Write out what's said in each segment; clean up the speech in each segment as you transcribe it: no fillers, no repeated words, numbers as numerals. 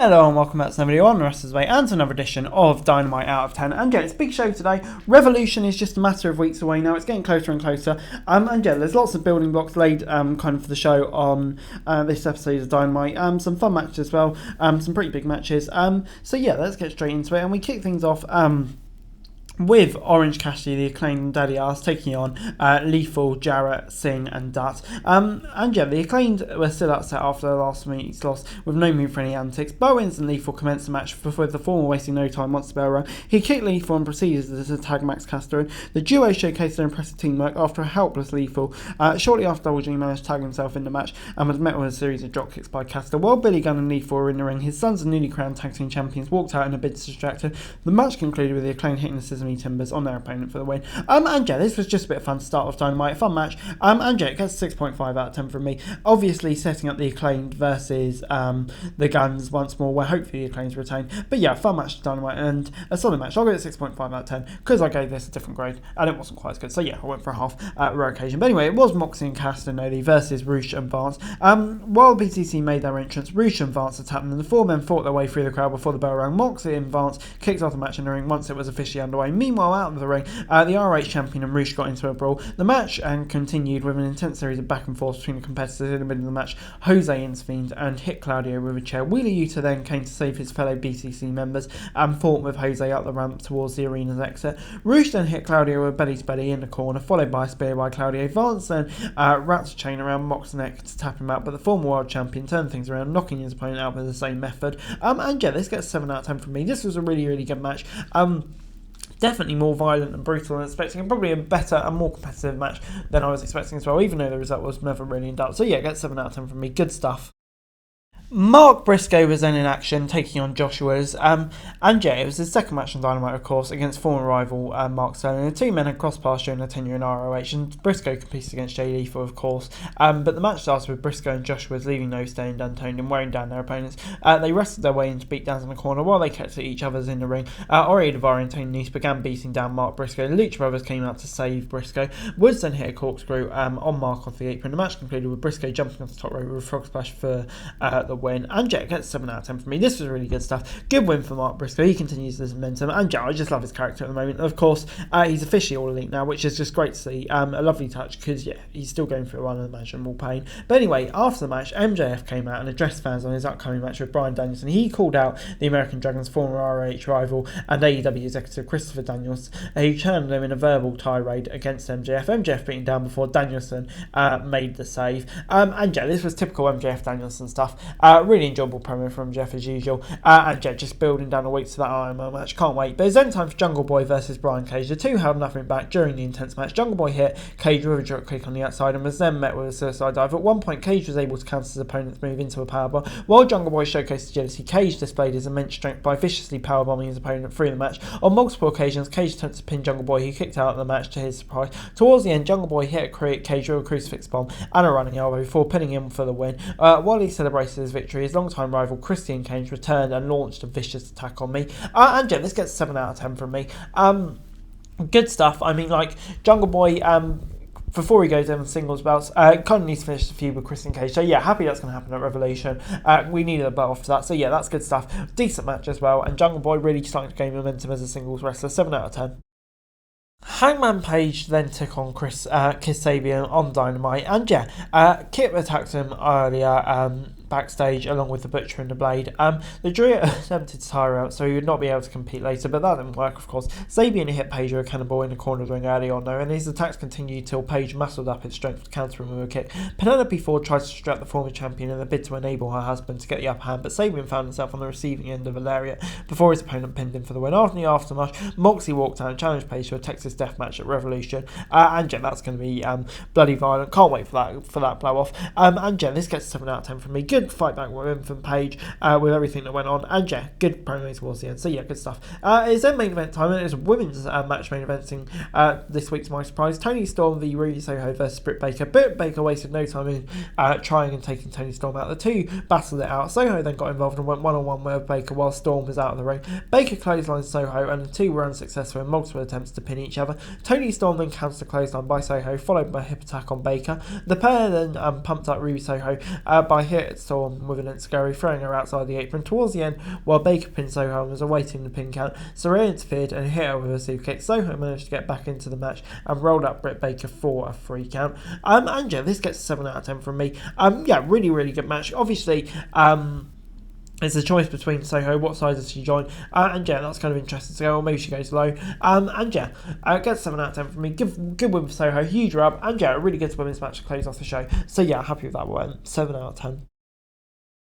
Hello and welcome back to another video on the Wrestlers Way and to another edition of Dynamite Out of 10. And yeah, it's a big show today. Revolution is just a matter of weeks away now. It's getting closer and closer. And yeah, there's lots of building blocks laid kind of for the show on this episode of Dynamite. Some fun matches as well. Some pretty big matches. So yeah, let's get straight into it. And we kick things off with Orange Cassidy, the Acclaimed Daddy Ass, taking on Lethal, Jarrett, Singh and Dutt. And yeah, the Acclaimed were still upset after their last week's loss with no move for any antics. Bowens and Lethal commenced the match with the former wasting no time once the bell rang. He kicked Lethal and proceeded to tag Max Caster in. The duo showcased their impressive teamwork after a helpless Lethal. Shortly after, Double G managed to tag himself in the match and was met with a series of drop kicks by Caster. While Billy Gunn and Lethal were in the ring, his sons and newly crowned tag team champions walked out in a bid to distract him. The match concluded with the Acclaimed hitting the Sesame Timbers on their opponent for the win. And yeah, this was just a bit of fun to start off Dynamite. Fun match. And yeah, it gets 6.5 out of 10 from me. Obviously setting up the Acclaimed versus the Guns once more, where hopefully the Acclaimed retain. But yeah, fun match to Dynamite and a solid match. I'll give it 6.5 out of 10 because I gave this a different grade and it wasn't quite as good. So yeah, I went for a half at a rare occasion. But anyway, it was Moxley and Castagnoli versus Roosh and Vance. While BTC made their entrance, Roosh and Vance attacked them and the four men fought their way through the crowd before the bell rang. Moxley and Vance kicked off the match in the ring once it was officially underway. Meanwhile, out of the ring, the RH champion and Roosh got into a brawl. The match continued with an intense series of back and forth between the competitors. In the middle of the match, Jose intervened and hit Claudio with a chair. Wheeler Yuta then came to save his fellow BCC members and fought with Jose up the ramp towards the arena's exit. Roosh then hit Claudio with belly to belly in the corner, followed by a spear by Claudio. Vance then wrapped a chain around Mox's neck to tap him out, but the former world champion turned things around, knocking his opponent out with the same method. And yeah, this gets 7 out of 10 from me. This was a really, really good match. Definitely more violent and brutal than expecting, and probably a better and more competitive match than I was expecting as well, even though the result was never really in doubt. So yeah, get 7 out of 10 from me. Good stuff. Mark Briscoe was then in action, taking on Joshua's. And yeah, it was his second match on Dynamite, of course, against former rival Mark Sterling. The two men had crossed paths during their tenure in ROH, and Briscoe competed against Jay Lethal, of course. But the match started with Briscoe and Joshua's leaving no stone unturned and wearing down their opponents. They wrestled their way into beatdowns in the corner while they kept at each other's in the ring. Ori Daivari and Tony Nese began beating down Mark Briscoe. The Lucha Brothers came out to save Briscoe. Woods then hit a corkscrew on Mark off the apron. The match concluded with Briscoe jumping off the top rope with a frog splash for the win. And yeah, gets 7 out of 10 for me. This was really good stuff. Good win for Mark Briscoe. He continues this momentum. And yeah, I just love his character at the moment. Of course, he's officially all elite now, which is just great to see. A lovely touch because yeah, he's still going through unimaginable pain. But anyway, after the match, MJF came out and addressed fans on his upcoming match with Bryan Danielson. He called out the American Dragon's former ROH rival and AEW executive Christopher Daniels. He turned them in a verbal tirade against MJF. MJF beating down before Danielson made the save. And yeah, this was typical MJF Danielson stuff. Really enjoyable promo from Jeff as usual, and yeah, just building down the weeks to that Iron Man match. Can't wait. But it's then time for Jungle Boy versus Brian Cage. The two held nothing back during the intense match. Jungle Boy hit Cage with a drop kick on the outside and was then met with a suicide dive. At one point, Cage was able to counter his opponent's move into a powerbomb. While Jungle Boy showcased agility, Cage displayed his immense strength by viciously powerbombing his opponent through the match. On multiple occasions, Cage attempted to pin Jungle Boy, who kicked out of the match to his surprise. Towards the end, Jungle Boy hit Cage with a crucifix bomb and a running elbow before pinning him for the win. While he celebrated his victory, his longtime rival Christian Cage returned and launched a vicious attack on me. And yeah, this gets 7 out of 10 from me. Good stuff. I mean, like, Jungle Boy, before he goes in singles belts, kind of needs to finish the feud with Christian Cage. So yeah, happy that's going to happen at Revolution. We needed a belt after that. So yeah, that's good stuff. Decent match as well. And Jungle Boy really starting to gain momentum as a singles wrestler. 7 out of 10. Hangman Page then took on Kis Sabian on Dynamite. And yeah, Kip attacked him earlier backstage along with the Butcher and the Blade. The Druid attempted to tire out so he would not be able to compete later, but that didn't work, of course. Sabian hit Page with a cannonball in the corner of the ring early on though, and his attacks continued till Page muscled up its strength to counter him with a kick. Penelope Ford tried to distract the former champion in a bid to enable her husband to get the upper hand, but Sabian found himself on the receiving end of a lariat before his opponent pinned him for the win. After the aftermath, Moxley walked out and challenged Page to a Texas death match at Revolution. And yeah, that's going to be bloody violent. Can't wait for that blow off. And yeah, this gets 7 out of 10 from me. Good fight back with him from Page with everything that went on. And yeah, good promo towards the end. So yeah, good stuff. It's then main event time, and it's women's match main eventing this week to my surprise. Toni Storm v Ruby Soho versus Britt Baker. Britt Baker wasted no time in trying and taking Toni Storm out. The two battled it out. Soho then got involved and went one-on-one with Baker while Storm was out of the ring. Baker clotheslined Soho and the two were unsuccessful in multiple attempts to pin each other. Toni Storm then counters the clothesline by Soho, followed by a hip attack on Baker. The pair then pumped up Ruby Soho by hits Storm with an enziguri, throwing her outside the apron towards the end, while Baker pinned Soho and was awaiting the pin count. Saraya interfered and hit her with a super kick. Soho managed to get back into the match and rolled up Britt Baker for a 3 count. And yeah, this gets a 7 out of 10 from me. Yeah, really, really good match. Obviously, it's a choice between Soho, what side does she join? And yeah, that's kind of interesting to go, or maybe she goes low. And yeah, gets 7 out of 10 from me. Good win for Soho, huge rub. And yeah, a really good women's match to close off the show. So yeah, happy with that one. 7 out of 10.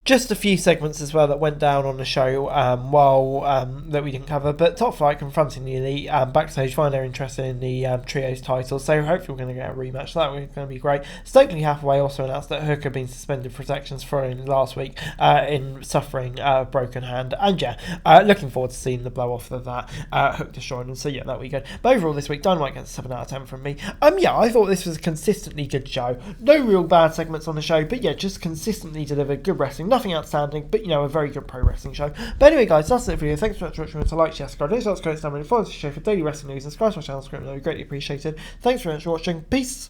Just a few segments as well that went down on the show that we didn't cover. But Top Flight confronting the Elite backstage, find they're interested in the Trios title. So hopefully we're going to get a rematch. That was going to be great. Stokely Hathaway also announced that Hook had been suspended for his actions following last week in suffering a broken hand. And yeah, looking forward to seeing the blow off of that Hook destroying him. So yeah, that'll be good. But overall this week, Dynamite gets a 7 out of 10 from me. Yeah, I thought this was a consistently good show. No real bad segments on the show, but yeah, just consistently delivered good wrestling. Nothing outstanding, but a very good pro wrestling show. But anyway, guys, that's it for you. Thanks so much for watching. To like, share, subscribe, don't forget to comment, follow the show for daily wrestling news, and subscribe to my channel. It would be greatly appreciated. Thanks very much for watching. Peace.